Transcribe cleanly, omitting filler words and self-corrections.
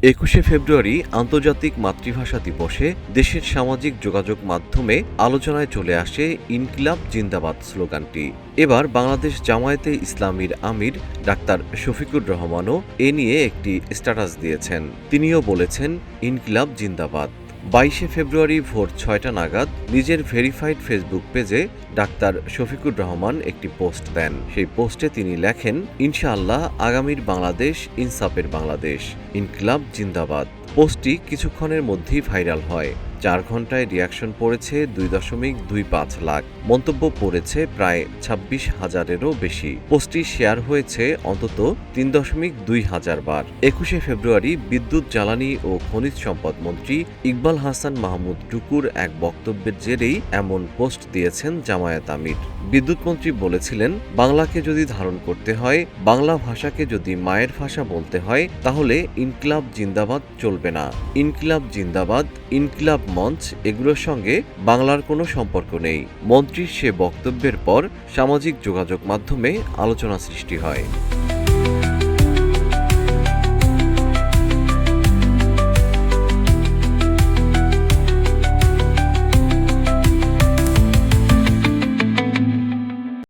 ২১শে ফেব্রুয়ারি আন্তর্জাতিক মাতৃভাষা দিবসে দেশের সামাজিক যোগাযোগ মাধ্যমে আলোচনায় চলে আসে ইনকিলাব জিন্দাবাদ স্লোগানটি। এবার বাংলাদেশ জামায়াতে ইসলামীর আমির ডাক্তার শফিকুর রহমানও এ নিয়ে একটি স্ট্যাটাস দিয়েছেন। তিনিও বলেছেন ইনকিলাব জিন্দাবাদ। ২২শে ফেব্রুয়ারি ভোর ৬টা নাগাদ নিজের ভেরিফাইড ফেসবুক পেজে ডাক্তার শফিকুর রহমান একটি পোস্ট দেন। সেই পোস্টে তিনি লেখেন, ইনশাআল্লাহ আগামীর বাংলাদেশ ইনসাফের বাংলাদেশ, ইনকিলাব জিন্দাবাদ। পোস্টটি কিছুক্ষণের মধ্যেই ভাইরাল হয়। ৪ ঘন্টায় রিয়াকশন পড়েছে ২.25 লাখ, মন্তব্য পড়েছে প্রায় ২৬,০০০-এরও বেশি। পোস্টটি শেয়ার হয়েছে অন্তত ৩.২ হাজার বার। ২১শে ফেব্রুয়ারি বিদ্যুৎ, জ্বালানি ও খনিজ সম্পদ মন্ত্রী ইকবাল হাসান মাহমুদ টুকুর এক বক্তব্যের জেরেই এমন পোস্ট দিয়েছেন জামায়াত আমির। বিদ্যুৎ মন্ত্রী বলেছিলেন, বাংলাকে যদি ধারণ করতে হয়, বাংলা ভাষাকে যদি মায়ের ভাষা বলতে হয়, তাহলে ইনকিলাব জিন্দাবাদ চলবে না। ইনকিলাব জিন্দাবাদ, ইনকিলাব মঞ্চ এগুলোর সঙ্গে বাংলার কোনো সম্পর্ক নেই। মন্ত্রীর সে বক্তব্যের পর সামাজিক যোগাযোগ মাধ্যমে আলোচনা সৃষ্টি হয়।